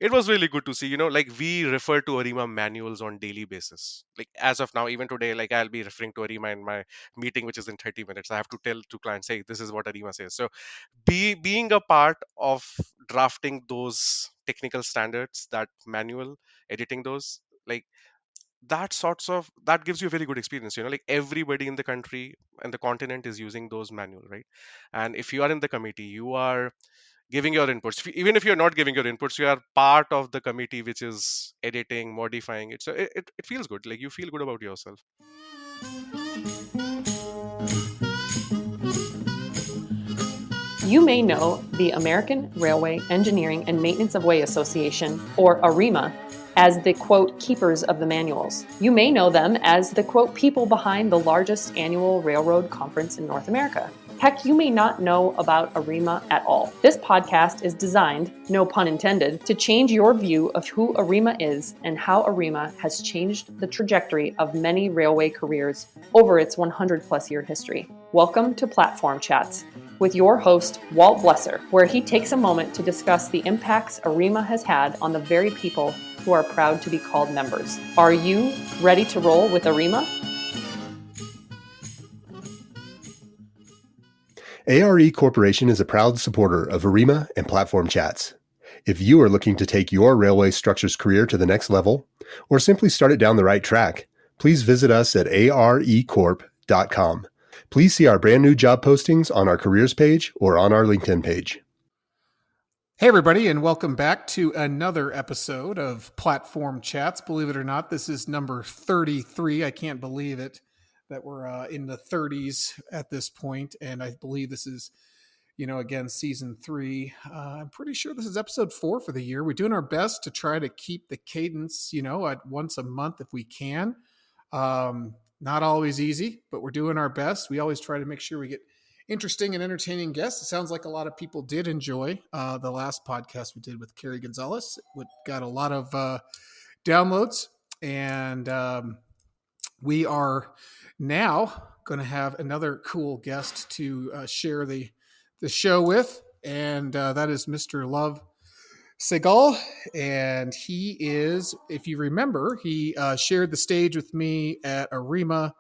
it was really good to see. Like we refer to AREMA manuals on daily basis. Like as of now, even today, like I'll be referring to AREMA in my meeting, which is in 30 minutes. I have to tell to clients, hey, this is what AREMA says. So being a part of drafting those technical standards, that manual, editing those, like that gives you a very good experience. Like everybody in the country and the continent is using those manual, right? And if you are in the committee, you are giving your inputs. Even if you're not giving your inputs, you are part of the committee which is editing, modifying it. So it feels good. Like you feel good about yourself. You may know the American Railway Engineering and Maintenance of Way Association, or AREMA, as the, quote, keepers of the manuals. You may know them as the, quote, people behind the largest annual railroad conference in North America. Heck, you may not know about AREMA at all. This podcast is designed, no pun intended, to change your view of who AREMA is and how AREMA has changed the trajectory of many railway careers over its 100-plus year history. Welcome to Platform Chats with your host, Walt Blesser, where he takes a moment to discuss the impacts AREMA has had on the very people who are proud to be called members. Are you ready to roll with AREMA? ARE Corporation is a proud supporter of AREMA and Platform Chats. If you are looking to take your railway structures career to the next level, or simply start it down the right track, please visit us at arecorp.com. Please see our brand new job postings on our careers page or on our LinkedIn page. Hey, everybody, and welcome back to another episode of Platform Chats. Believe it or not, this is number 33. I can't believe it that we're in the 30s at this point, and I believe this is, again, season 3. I'm pretty sure this is episode 4 for the year. We're doing our best to try to keep the cadence, at once a month if we can. Not always easy, but we're doing our best. We always try to make sure we get interesting and entertaining guests. It sounds like a lot of people did enjoy the last podcast we did with Carrie Gonzalez. It got a lot of downloads, and we are now going to have another cool guest to share the show with, and that is Mr. Luv Sehgal. And he is, if you remember, he shared the stage with me at AREMA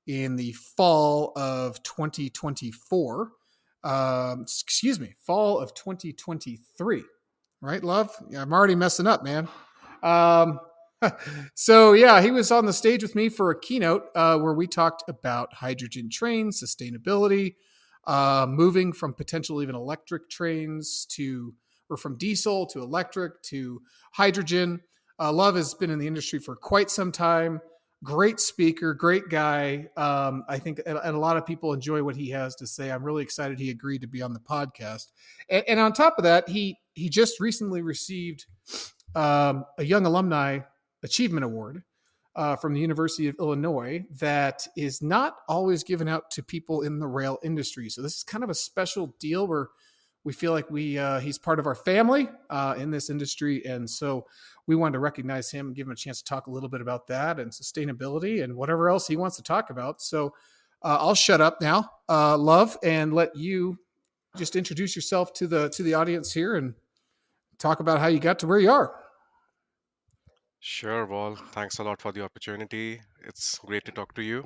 in the fall of 2024. Fall of 2023. Right, Love? Yeah, I'm already messing up, man. So, yeah, he was on the stage with me for a keynote where we talked about hydrogen trains, sustainability, moving from potential even electric trains or from diesel to electric to hydrogen. Love has been in the industry for quite some time. Great speaker, great guy. I think and a lot of people enjoy what he has to say. I'm really excited he agreed to be on the podcast. And on top of that, he just recently received a Young Alumni Achievement Award from the University of Illinois that is not always given out to people in the rail industry. So this is kind of a special deal where we feel like he's part of our family in this industry. And so we wanted to recognize him and give him a chance to talk a little bit about that and sustainability and whatever else he wants to talk about. So I'll shut up now, Love, and let you just introduce yourself to the audience here and talk about how you got to where you are. Sure, Wal. Thanks a lot for the opportunity. It's great to talk to you.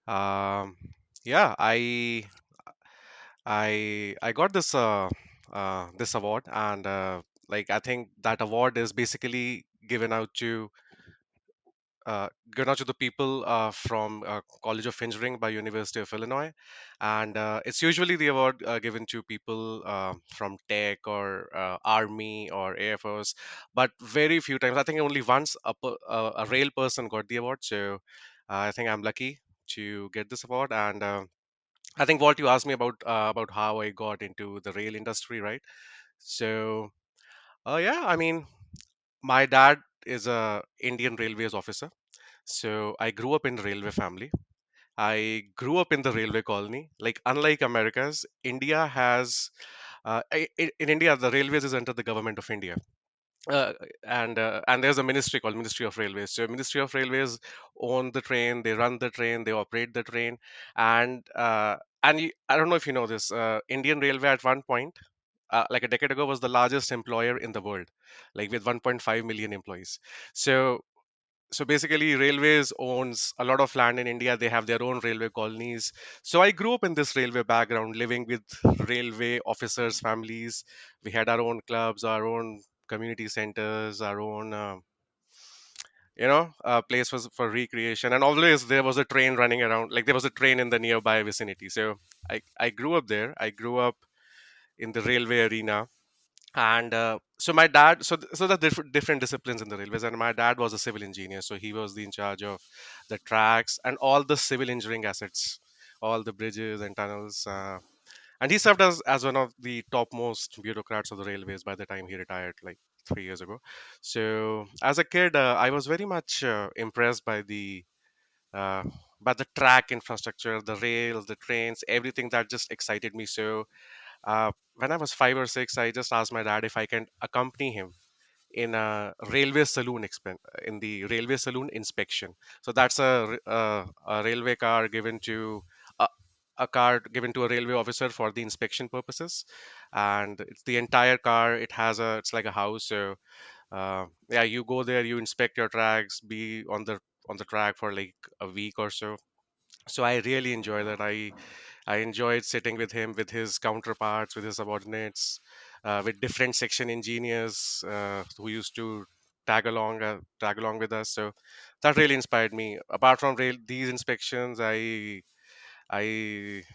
Um, yeah, I got this award, and like I think that award is basically given out to the people from College of Engineering by University of Illinois, and it's usually the award given to people from Tech or Army or Air Force, but very few times. I think only once a rail person got the award, so I think I'm lucky to get this award. And I think Walt, you asked me about how I got into the rail industry, right? So yeah, I mean, my dad is a Indian Railways officer, so I grew up in railway family. I grew up in the railway colony. Like unlike America's, India has in India the railways is under the government of India. Uh, and there's a ministry called Ministry of Railways. So Ministry of Railways own the train, they run the train, they operate the train, and I don't know if you know this. Indian Railway at one point, like a decade ago, was the largest employer in the world, like with 1.5 million employees. So so basically railways owns a lot of land in India. They have their own railway colonies. So I grew up in this railway background, living with railway officers families. We had our own clubs, our own community centers, our own place for recreation, and always there was a train running around, like there was a train in the nearby vicinity. So I grew up there. I grew up in the railway arena. And so my dad, so the different disciplines in the railways, and my dad was a civil engineer, so he was in charge of the tracks and all the civil engineering assets, all the bridges and tunnels, and he served as one of the topmost bureaucrats of the railways by the time he retired, like 3 years ago. So as a kid, I was very much impressed uh, by the track infrastructure, the rails, the trains, everything that just excited me. So when I was 5 or 6, I just asked my dad if I can accompany him in a railway saloon in the railway saloon inspection. So that's a railway car given to a, a car given to a railway officer for the inspection purposes, and it's the entire car. It's like a house. So yeah, you go there, you inspect your tracks, be on the track for like a week or so. So I really enjoy that. I enjoyed sitting with him, with his counterparts, with his subordinates, with different section engineers who used to tag along with us. So that really inspired me. Apart from these inspections, I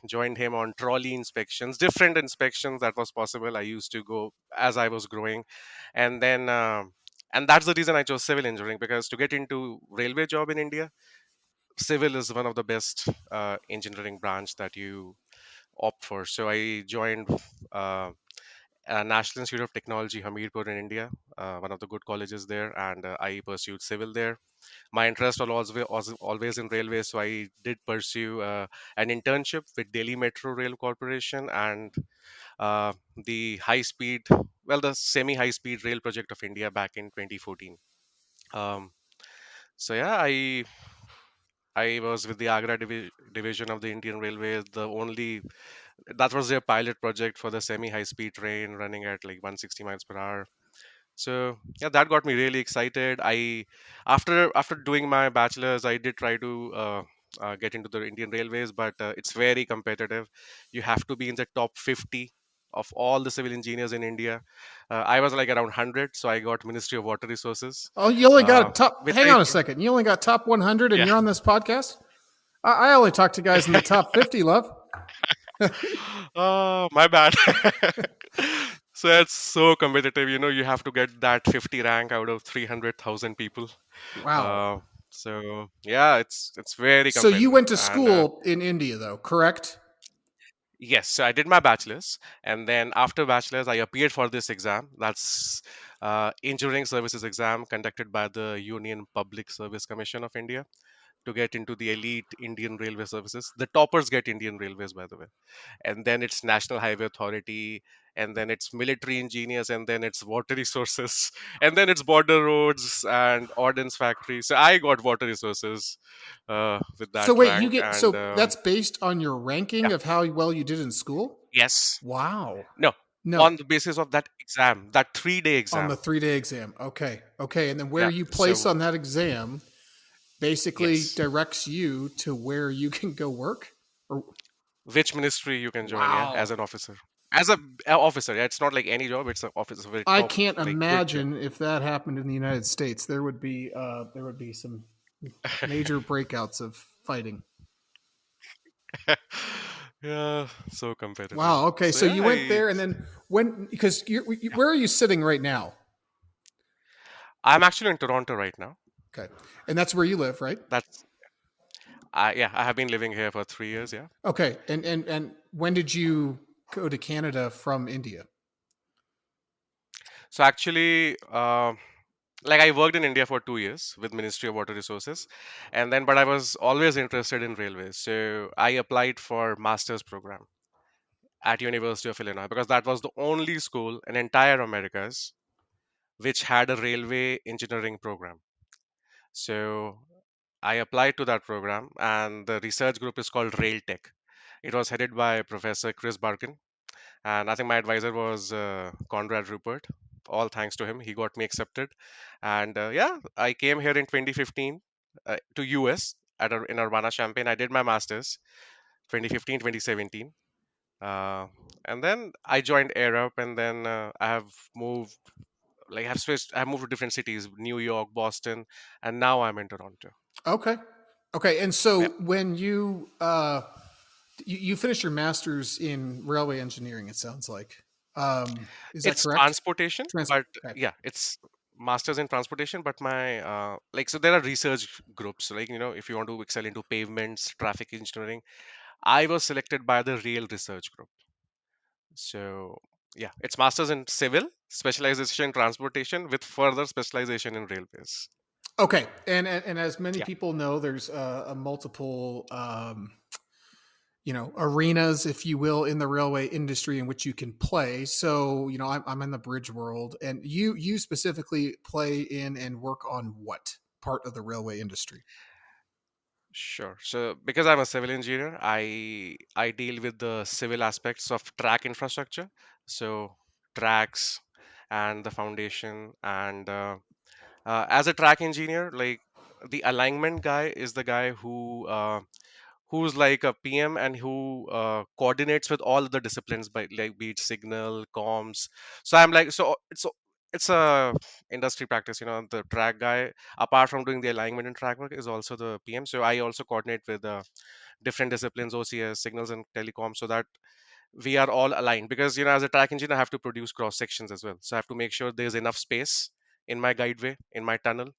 joined him on trolley inspections, different inspections that was possible. I used to go as I was growing, and then. And that's the reason I chose civil engineering, because to get into railway job in India, civil is one of the best engineering branch that you opt for. So I joined uh, National Institute of Technology, Hamirpur in India, one of the good colleges there, and I pursued civil there. My interest was always in railways, so I did pursue an internship with Delhi Metro Rail Corporation and uh, the semi-high speed rail project of India back in 2014. Um, so yeah, I was with the division of the Indian Railways, the only that was their pilot project for the semi high speed train running at like 160 miles per hour. So yeah, that got me really excited. After doing my bachelor's, I did try to get into the Indian Railways, but it's very competitive. You have to be in the top 50 of all the civil engineers in India. I was like around 100, so I got Ministry of Water Resources, Oh, you only got a top. which Hang I on a second. You only got top 100, and yeah. you're on this podcast. I only talk to guys in the top 50. Love. Oh, my bad. So it's so competitive. You have to get that 50 rank out of 300,000 people. Wow. Uh, so yeah, it's very So you competitive. went to And school in India, though, correct? yes, so I did my bachelor's, and then after bachelor's, I appeared for this exam. That's engineering services exam conducted by the Union Public Service Commission of India to get into the elite Indian railway services. The toppers get Indian Railways, by the way. And then it's National Highway Authority, and then it's military engineers, and then it's water resources, and then it's border roads and ordnance factory. So I got water resources with So that wait, you rank, get and so that's based on your yeah, ranking of how well you did in school? yes, Wow. no, No, on the basis of that exam, that 3 day on the exam. 3-day exam. Okay. Okay. And then where Yeah, you place so on that exam basically yes, directs you to where you can go work? Or, which ministry you can join? Yeah, as wow. an officer, as a officer. Yeah, it's not like any job; it's an officer, very I top, can't like good job. imagine if that happened in the United States, there would be some major breakouts of fighting. Yeah, so competitive. Wow. Okay. So So yeah, you went there, and then because yeah. where are you sitting right now? I'm actually in Toronto right now. Okay, and that's where you live, right? That's yeah, I have been living here for 3 years. Yeah. Okay, and when did you go to Canada from India? So actually, like I worked in India for 2 years with Ministry of Water Resources, and then but I was always interested in railways, so I applied for master's program at University of Illinois, because that was the only school in entire Americas which had a railway engineering program. So I applied to that program, and the research group is called Rail Tech. It was headed by Professor Chris Barkin, And I think my advisor was Conrad Rupert. All thanks to him, he got me accepted. And yeah, I came here in 2015 to US in Urbana-Champaign. I did my masters 2015, 2017. Uh, and then I joined ARUP, and then I have moved, like I've switched. I moved to different cities, New York, Boston, and now I'm in Toronto. Okay. Okay. And Yeah, so when you finished your master's in railway engineering, it sounds like. Is that it's correct? transportation, Trans- but okay. yeah, it's masters in transportation. But my like, so there are research groups. Like, if you want to excel into pavements, traffic engineering, I was selected by the rail research group. So yeah, it's masters in civil, specialization in transportation with further specialization in railways. Okay. And as many Yeah, people know, there's a multiple arenas, if you will, in the railway industry in which you can play. So I'm in the bridge world, and you specifically play in and work on what part of the railway industry? sure. So because I'm a civil engineer, I deal with the civil aspects of track infrastructure. So tracks and the foundation, and as a track engineer, like, the alignment guy is the guy who's like a PM, and who coordinates with all the disciplines, by like be it signal, comms. So I'm like, so it's a industry practice. The track guy, apart from doing the alignment and track work, is also the PM. So I also coordinate with different disciplines, OCS, signals, and telecom, so that we are all aligned. Because as a track engineer, I have to produce cross sections as well. So I have to make sure there's enough space in my guideway, in my tunnel.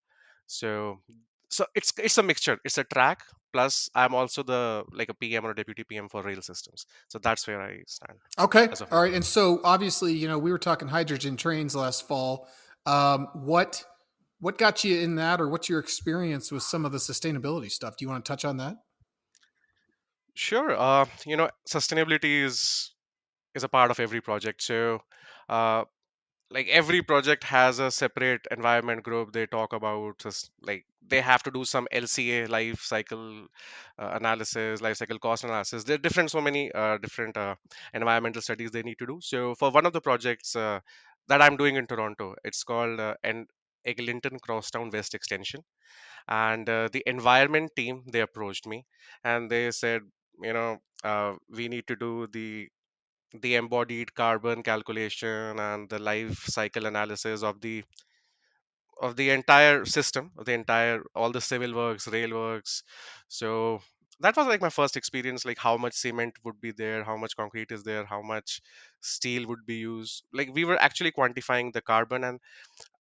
So so it's a mixture. It's a track, plus I'm also the like a PM or a deputy PM for rail systems. So that's where I stand Okay. as of All now. right. And so obviously, we were talking hydrogen trains last fall. What got you in that, or what's your experience with some of the sustainability stuff? Do you want to touch on that? Sure. Sustainability is a part of every project. So uh, like, every project has a separate environment group. They talk about like, they have to do some LCA, life cycle analysis, life cycle cost analysis. There are different, so many different environmental studies they need to do. So for one of the projects that I'm doing in Toronto, it's called Eglinton Crosstown West Extension. And the environment team, they approached me, and they said, we need to do the embodied carbon calculation and the life cycle analysis of the entire system, of the entire, all the civil works, rail works. So that was like my first experience, like how much cement would be there, how much concrete is there, how much steel would be used. Like, we were actually quantifying the carbon, and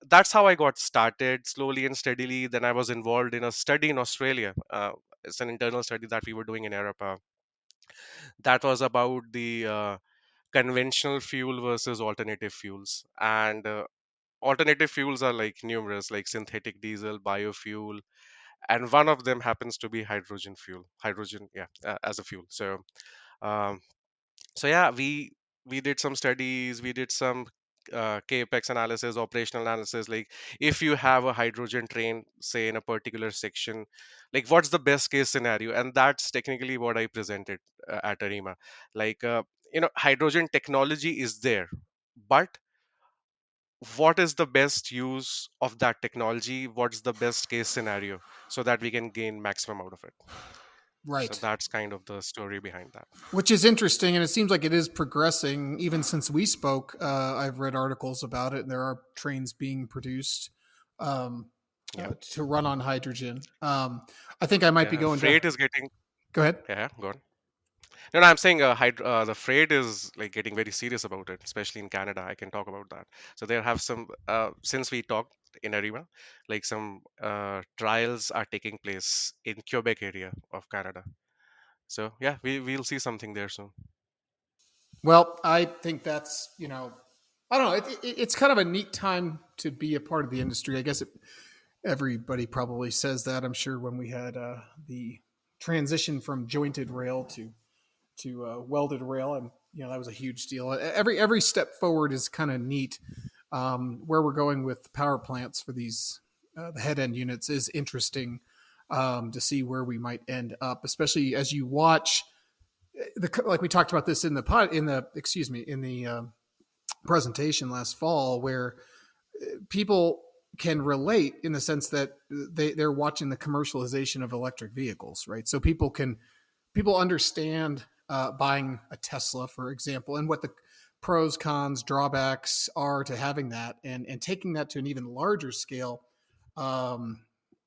that's how I got started, slowly and steadily. Then I was involved in a study in Australia. It's an internal study that we were doing in Europe. That was about the conventional fuel versus alternative fuels. And alternative fuels are like numerous, like synthetic diesel, biofuel, and one of them happens to be hydrogen fuel, hydrogen, yeah, as a fuel. Um, so yeah, we did some studies, we did some capex analysis, operational analysis. Like, if you have a hydrogen train, say in a particular section, like, what's the best case scenario? And that's technically what I presented at AREMA. Like, hydrogen technology is there, but what is the best use of that technology? What's the best case scenario, so that we can gain maximum out of it? So Right. that's kind of the story behind that. Which is interesting, and it seems like it is progressing. Even since we spoke, I've read articles about it, and there are trains being produced Yeah, to run on hydrogen. I think I might be yeah. going down. Freight is getting, Go ahead. yeah, go on. No, no, I'm saying the freight is like getting very serious about it, especially in Canada. I can talk about that. So there have some, since we talked in Arima, like, some trials are taking place in Quebec area of Canada. So yeah, we'll see something there soon. Well, I think that's I don't know. It's kind of a neat time to be a part of the industry. I guess everybody probably says that. I'm sure when we had the transition from jointed rail to welded rail, and that was a huge deal. Every step forward is kind of neat. Where we're going with power plants for these the head end units is interesting to see where we might end up, especially as you watch like we talked about this in the presentation last fall, where people can relate in the sense that they're watching the commercialization of electric vehicles, right? So people understand buying a Tesla, for example, and what the pros, cons, drawbacks are to having that, and taking that to an even larger scale.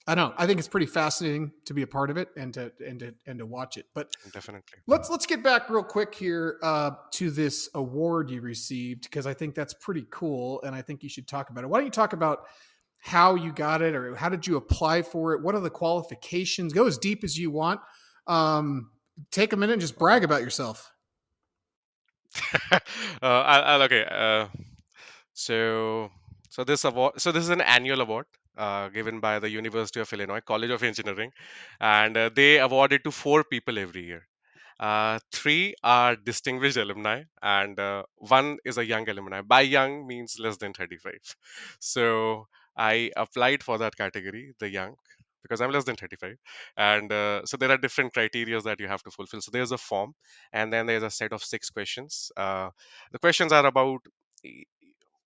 I don't know. I think it's pretty fascinating to be a part of it and to watch it. But Definitely. let's get back real quick here to this award you received, because I think that's pretty cool, and I think you should talk about it. Why don't you talk about how you got it, or how did you apply for it? What are the qualifications? Go as deep as you want. Take a minute and just brag about yourself. Okay. So, this award. So this is an annual award given by the University of Illinois College of Engineering, and they award it to four people every year. Three are distinguished alumni, and one is a young alumni. By young means less than 35. So I applied for that category, the young, because I'm less than 35. And so there are different criteria that you have to fulfill. So there's a form, and then there's a set of six questions. The questions are about e-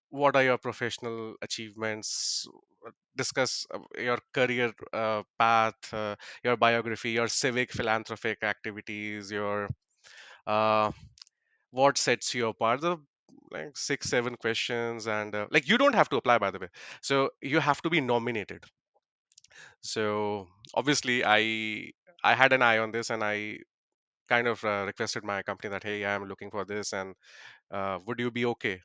what are your professional achievements, discuss your career path, your biography, your civic philanthropic activities, your uh, what sets you apart, the like 6 7 questions. And like, you don't have to apply, by the way. So you have to be nominated. So obviously I had an eye on this, and I kind of requested my company that, hey, I'm looking for this, and would you be okay,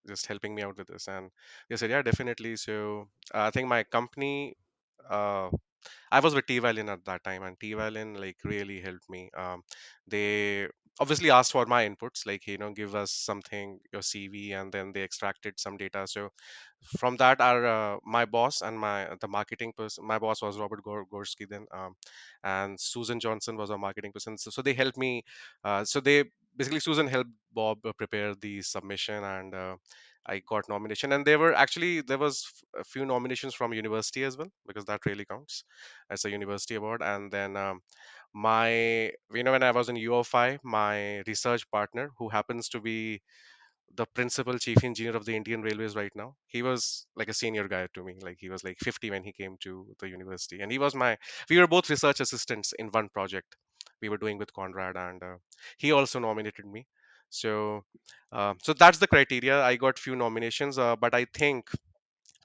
just helping me out with this? And they said, yeah, definitely. So I think my company, uh, I was with T Violin at that time, and T Violin like really helped me. They obviously asked for my inputs, like, give us something, your CV, and then they extracted some data. So from that, our my boss and the marketing person, my boss was Robert Gorski then, and Susan Johnson was our marketing person. So they helped me. So they basically, Susan helped Bob prepare the submission, and I got nomination. And there was a few nominations from university as well, because that really counts as a university award. And then my when I was in UFI, my research partner, who happens to be the principal chief engineer of the Indian Railways right now, he was like a senior guy to me. Like, he was like 50 when he came to the university, and we were both research assistants in one project we were doing with Conrad, and he also nominated me. So so that's the criteria. I got few nominations, but I think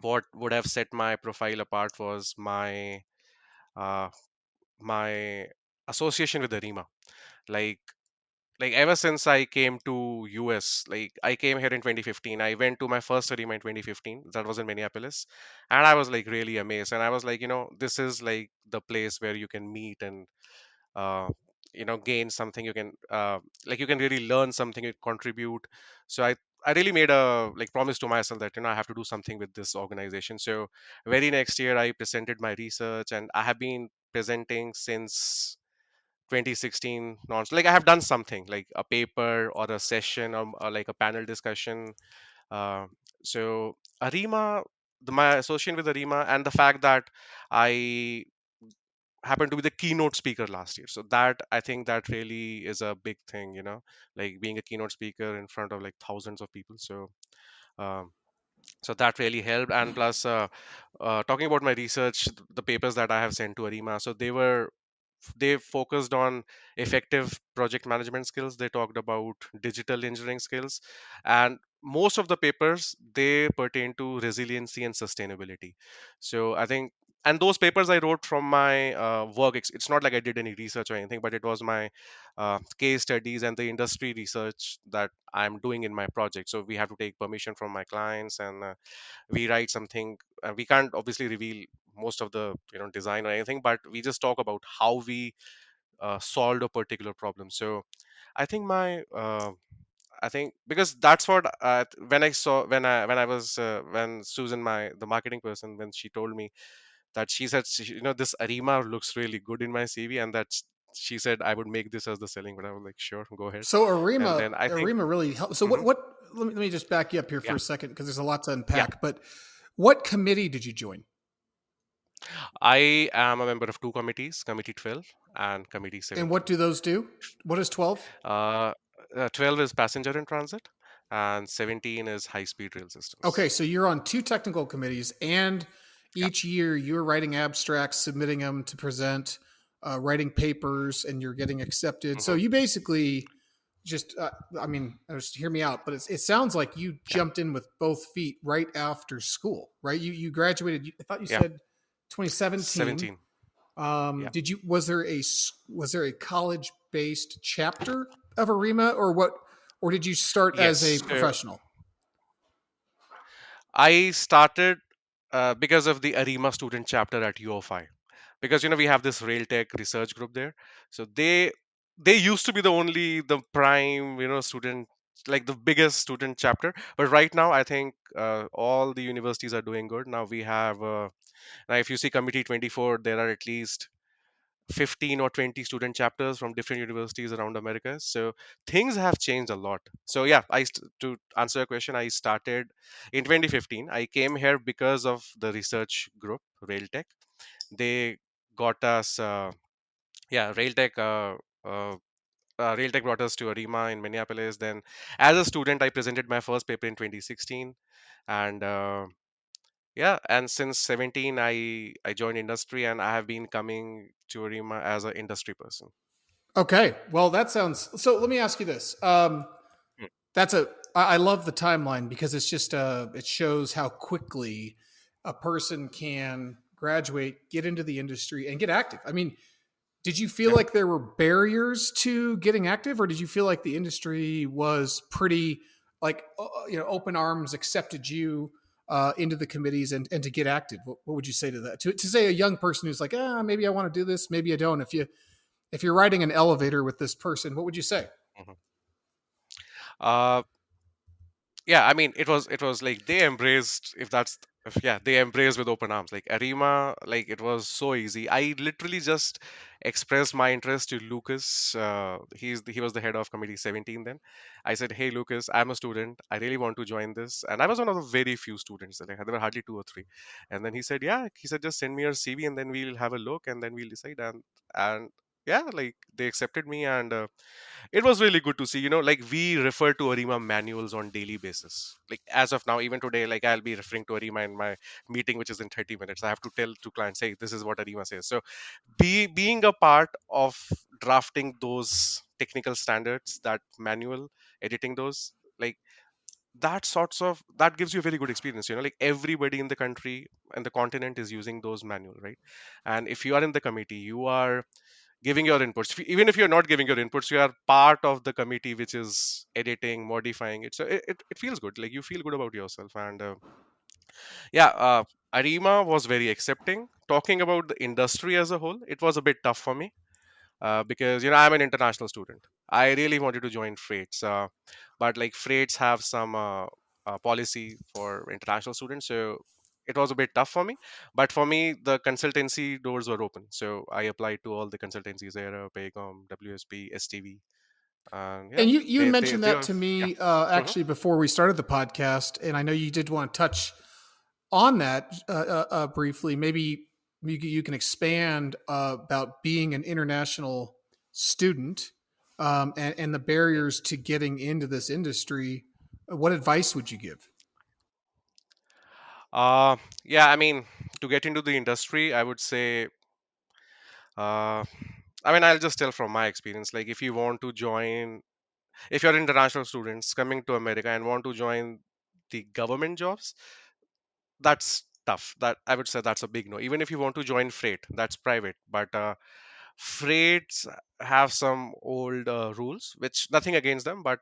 what would have set my profile apart was uh, my association with AREMA. Like, ever since I came to US, like, I came here in 2015. I went to my first AREMA in 2015. That was in Minneapolis, and I was like really amazed. And I was like, this is like the place where you can meet and uh, gain something. You can you can really learn something, you contribute. So I really made a like promise to myself that I have to do something with this organization. So very next year I presented my research, and I have been presenting since 2016 like, I have done something like a paper or a session, or like a panel discussion. uh, so AREMA, my association with AREMA, and the fact that I happened to be the keynote speaker last year, so that, I think, that really is a big thing, like being a keynote speaker in front of like thousands of people. So um, that really helped. And plus, talking about my research, the papers that I have sent to AREMA, so they focused on effective project management skills. They talked about digital engineering skills, and most of the papers, they pertain to resiliency and sustainability. So I think, and those papers I wrote from my work. It's not like I did any research or anything, but it was my case studies and the industry research that I'm doing in my project. So we have to take permission from my clients, and we write something. We can't obviously reveal most of the design or anything, but we just talk about how we solved a particular problem. So I think I think, because that's what, when I saw, when I was when Susan, the marketing person, when she told me that, she said, this AREMA looks really good in my CV, and she said I would make this as the selling. But I was like, sure, go ahead. So And AREMA then I think, AREMA really helps. So mhm, what let me just back you up here for yeah, a second, because there's a lot to yeah. unpack. But what committee did you join? I am a member of two committees, Committee 12 and Committee And what 17. do those do? What is 12? Uh, 12 is passenger in transit, and 17 is high speed rail Okay, systems. so you're on two technical committees, and Yeah. each year you're writing abstracts, submitting them to present, writing papers, and you're getting accepted. So Hmm. you basically just, I mean, just hear me out, but it sounds like you Yeah. jumped in with both feet right after school, right? You graduated. I thought you Yeah. said 2017. 17. Yeah. Did you was there a college based chapter of AREMA, or what, or did you start as a Yes. So professional? I started because of the AREMA student chapter at U of I, because we have this rail tech research group there. So they used to be the prime student, like the biggest student chapter. But right now I think all the universities are doing good. Now we have now if you see Committee 24, there are at least 15 or 20 student chapters from different universities around America. So things have changed a lot. So yeah, to answer your question, I started in 2015. I came here because of the research group Railtech. They got us yeah Railtech Railtech brought us to AREMA in Minneapolis. Then as a student I presented my first paper in 2016, and yeah, and since 17 I joined industry, and I have been coming to AREMA as an industry person. Okay, well that sounds. So let me ask you this. Mm. That's a. I love the timeline because it's just it shows how quickly a person can graduate, get into the industry, and get active. I mean, did you feel Yeah. like there were barriers to getting active, or did you feel like the industry was pretty like open arms, accepted you into the committees and to get active? What would you say to that? To say a young person who's like, maybe I want to do this, maybe I don't. If you're riding an elevator with this person, what would you say? Mhm. Uh, yeah, I mean, it was like they embraced, if yeah, they embraced with open arms. Like Arima, like it was so easy. I literally just expressed my interest to Lucas. He was the head of Committee 17 then. I said, "Hey Lucas, I'm a student. I really want to join this." And I was one of the very few students. Like there were hardly two or three. And then he said, "Yeah," he said, "just send me your CV and then we'll have a look and then we'll decide." And yeah, like they accepted me, and it was really good to see, like we refer to Arima manuals on daily basis. Like as of now, even today, like I'll be referring to Arima in my meeting, which is in 30 minutes. I have to tell to clients, hey, this is what Arima says. So being a part of drafting those technical standards, that manual, editing those, like that gives you a very good experience. Like everybody in the country and the continent is using those manual, right? And if you are in the committee, you are giving your inputs. Even if you're not giving your inputs, you are part of the committee which is editing, modifying it. So it feels good, like you feel good about yourself. And yeah, Arima was very accepting. Talking about the industry as a whole, it was a bit tough for me, because I'm an international student. I really wanted to join freights, but like freights have some policy for international students, so it was a bit tough for me. But for me, the consultancy doors were open, so I applied to all the consultancies: ARUP, Paycom, WSP, STV, and yeah, And you had mentioned they that are. to Yeah. me Hmm. actually before we started the podcast, and I know you did want to touch on that briefly. Maybe you can expand about being an international student and the barriers to getting into this industry. What advice would you give? Yeah, I mean, to get into the industry, I would say, uh, I mean, I'll just tell from my experience. Like, if you want to join, if you're international students coming to America and want to join the government jobs, that's tough. That I would say that's a big no. Even if you want to join freight, that's private. But freights have some old rules, which nothing against them, but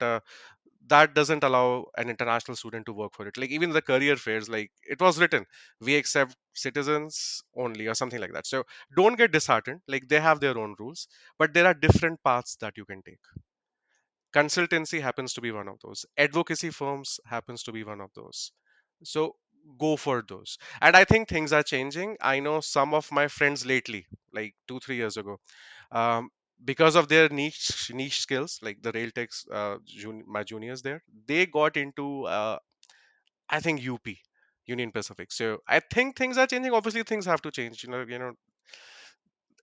that doesn't allow an international student to work for it. Like even the career fairs, like it was written, we accept citizens only or something like that. So don't get disheartened. Like they have their own rules, but there are different paths that you can take. Consultancy happens to be one of those, advocacy firms happens to be one of those. So go for those. And I think things are changing. I know some of my friends lately, like 2 3 years ago, um, because of their niche skills, like the rail techs, my juniors there, they got into I think Union Pacific. So I think things are changing. Obviously things have to change,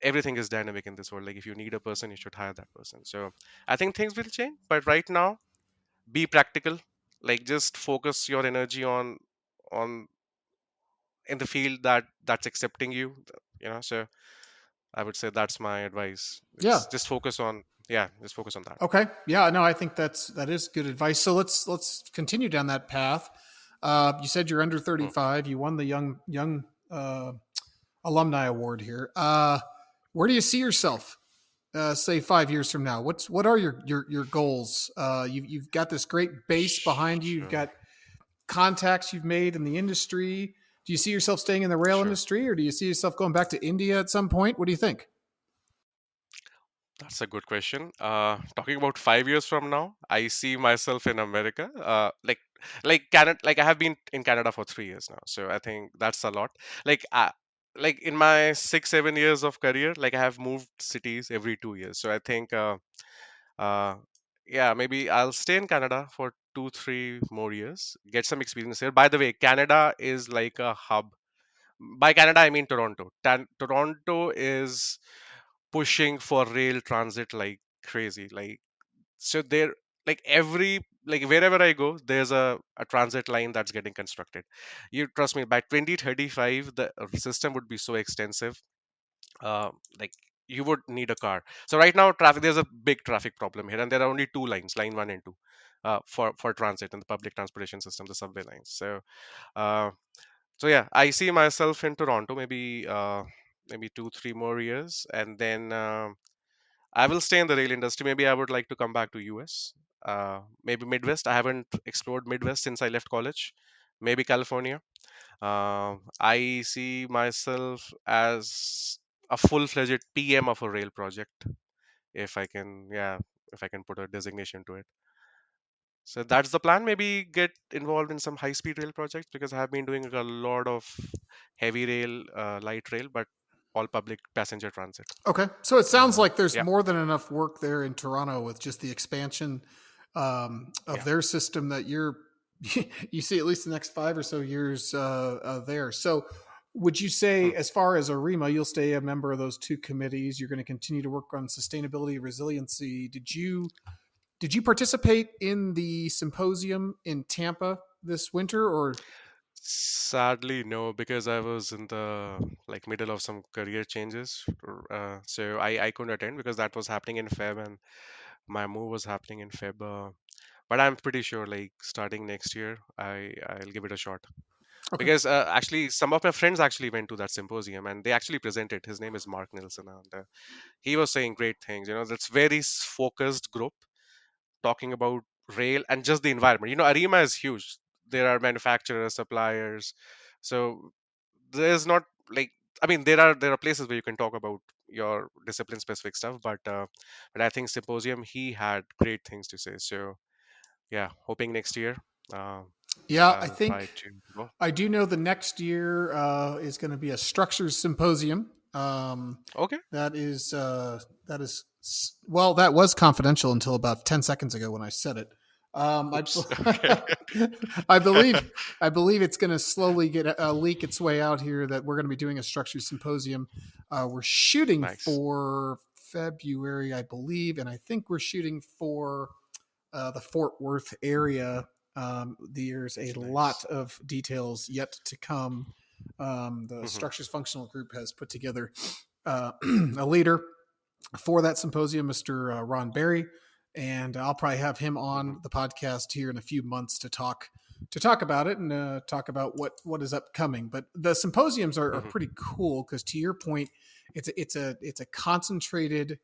everything is dynamic in this world. Like if you need a person, you should hire that person. So I think things will change, but right now, be practical. Like just focus your energy on in the field that's accepting you. So I would say that's my advice. Yeah. It's just focus on, yeah, just focus on that. Okay. Yeah. No, I think that is good advice. So let's continue down that path. You said you're under Mm. 35. You won the young alumni award here. Where do you see yourself? Say 5 years from now. What are your goals? You've got this great base behind you. You've Sure, got contacts you've made in the industry. Do you see yourself staying in the rail sure. industry, or do you see yourself going back to India at some point? What do you think? That's a good question. Talking about 5 years from now, I see myself in America. Like Canada. Like I have been in Canada for 3 years now, so I think that's a lot. Like, like in my 6, 7 years of career, like I have moved cities every 2 years. So I think, uh, yeah, maybe I'll stay in Canada for 2, 3 more years, get some experience here. By the way, Canada is like a hub. By Canada, I mean Toronto. Toronto is pushing for rail transit like crazy. Like so there, like every, like wherever I go, there's a transit line that's getting constructed. You trust me, by 2035 the system would be so extensive. Like you would need a car. So right now traffic, there's a big traffic problem here, and there are only two lines, line 1 and 2, for transit in the public transportation system, the subway lines. Uh, so yeah, I see myself in Toronto, maybe 2, 3 more years, and then I will stay in the rail industry. Maybe I would like to come back to US. Maybe Midwest. I haven't explored Midwest since I left college. Maybe California. I see myself as a full-fledged PM of a rail project, if I can, yeah, if I can put a designation to it. So that's the plan. Maybe get involved in some high-speed rail projects, because I have been doing a lot of heavy rail, light rail, but all public passenger transit. Okay, so it sounds like there's Yeah, more than enough work there in Toronto with just the expansion of yeah. their system that you see at least the next 5 or so years there. So, would you say, Hmm. as far as AREMA, you'll stay a member of those two committees? You're going to continue to work on sustainability, resiliency. Did you participate in the symposium in Tampa this winter, or Sadly, no, because I was in the like middle of some career changes. So I couldn't attend because that was happening in Feb, and my move was happening in Feb. But I'm pretty sure like starting next year, I'll give it a shot. okay? Because actually, some of my friends actually went to that symposium and they actually presented. His name is Mark Nilsson, and he was saying great things. That's very focused group talking about rail and just the environment. Arema is huge. There are manufacturers, suppliers. So there's not like, I mean, there are places where you can talk about your discipline specific stuff, but I think symposium, he had great things to say. So yeah, hoping next year, uh, Yeah, I I'll try think to go. I do know the next year is going to be a structures symposium. Okay. That is well, that was confidential until about 10 seconds ago when I said it. Oops. Okay. I believe I believe it's going to slowly get leak its way out here that we're going to be doing a structures symposium. We're shooting Nice. for February, I believe, and I think we're shooting for the Fort Worth area. There's a lot Nice. of details yet to come. The Hmm. Structures Functional Group has put together a leader for that symposium, Mr. Ron Berry, and I'll probably have him Hmm. on the podcast here in a few months to talk about it and talk about what is upcoming. But the symposiums are Hmm. pretty cool because, to your point, it's a concentrated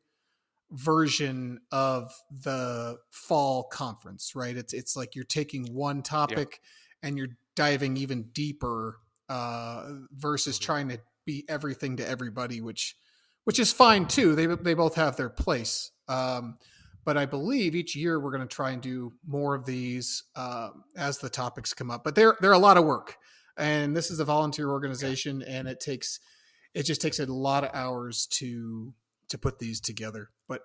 version of the fall conference, right? It's like you're taking one Yeah. topic and you're diving even deeper versus Hmm. trying to be everything to everybody, which is fine too. They both have their place. But I believe each year we're going to try and do more of these as the topics come up. But they're a lot of work, and this is a volunteer Yeah. organization, and it just takes a lot of hours to put these together. But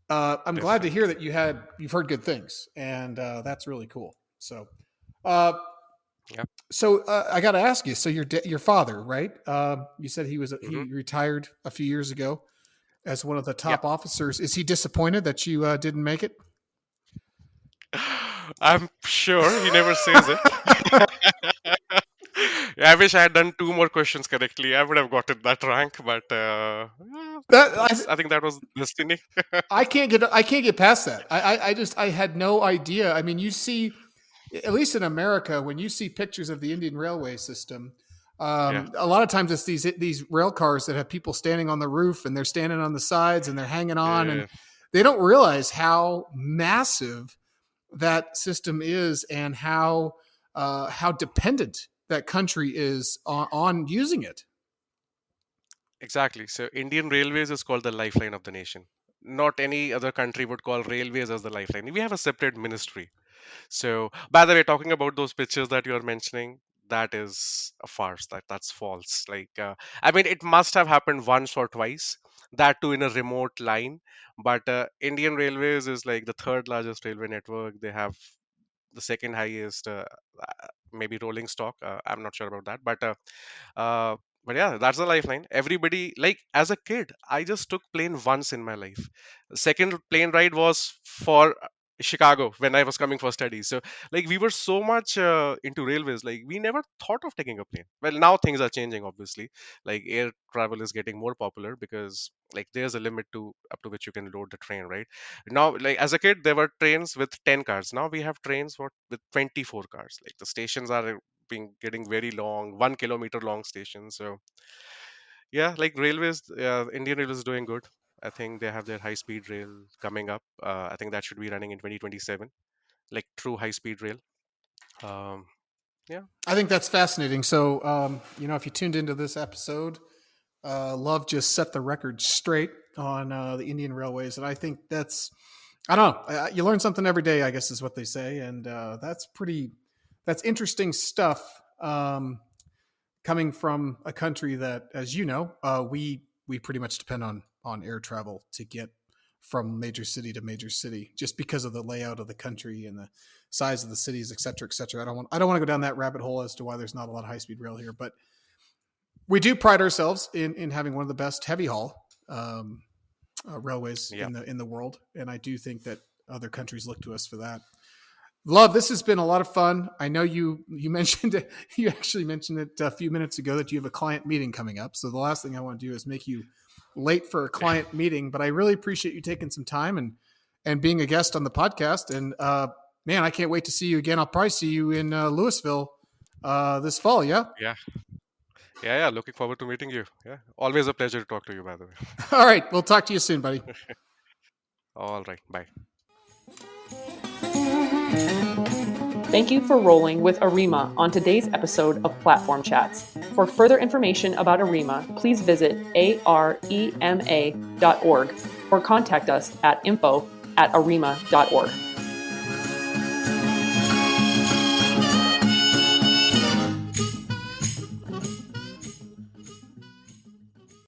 I'm glad to hear Definitely. that you've heard good things, and that's really cool. Uh, Yeah. so I got to ask you. So your father, right? You said Hmm. he retired a few years ago. as one of the Yeah. top officers. Is he disappointed that you didn't make it? I'm sure he never says it. Yeah, I wish I had done two more questions correctly. I would have gotten that rank, but yeah, That I think that was destiny. I can't get past that. I had no idea. I mean, you see, at least in America, when you see pictures of the Indian Railway system, Yeah, a lot of times it's these rail cars that have people standing on the roof and they're standing on the sides and they're hanging on, and yeah, they don't realize how massive that system is and how dependent that country is on using it. exactly. So Indian Railways is called the lifeline of the nation. Not any other country would call railways as the lifeline. We have a separate ministry. So, by the way, talking about those pictures that you are mentioning, that is a farce. That's false. I mean, it must have happened once or twice. That too in a remote line. But Indian Railways is like the third largest railway network. They have the second highest, maybe rolling stock. I'm not sure about that, uh, but yeah, that's the lifeline. Everybody, like as a kid, I just took plane once in my life. Second plane ride was for Chicago when I was coming for studies. So like we were so much into railways, like we never thought of taking a plane. Well, now things are changing, obviously. Like air travel is getting more popular because like there's a limit to up to which you can load the train, right? Now, like as a kid, there were trains with 10 cars. Now we have trains with 24 cars. Like the stations are being getting very long, 1 kilometer long stations. So yeah, like railways, Indian Railways is doing good. I think they have their high speed rail coming up. I think that should be running in 2027, like true high speed rail. Um, yeah, I think that's fascinating. So, if you tuned into this episode, Love just set the record straight on the Indian Railways, and I think I don't know. You learn something every day, I guess is what they say, and that's interesting stuff. Coming from a country that, as you know, we pretty much depend on air travel to get from major city to major city, just because of the layout of the country and the size of the cities, et cetera, et cetera. I don't want to go down that rabbit hole as to why there's not a lot of high speed rail here, but we do pride ourselves in having one of the best heavy haul railways yeah, in the world, and I do think that other countries look to us for that. Love, this has been a lot of fun. I know you mentioned it. You actually mentioned it a few minutes ago that you have a client meeting coming up. So the last thing I want to do is make you late for a client meeting. But I really appreciate you taking some time and being a guest on the podcast. And man, I can't wait to see you again. I'll probably see you in Louisville this fall. Yeah. yeah, yeah. Looking forward to meeting you. Yeah, always a pleasure to talk to you. By the way. All right. We'll talk to you soon, buddy. All right, bye. Thank you for rolling with AREMA on today's episode of Platform Chats. For further information about AREMA, please visit arema.org or contact us at info@arema.org.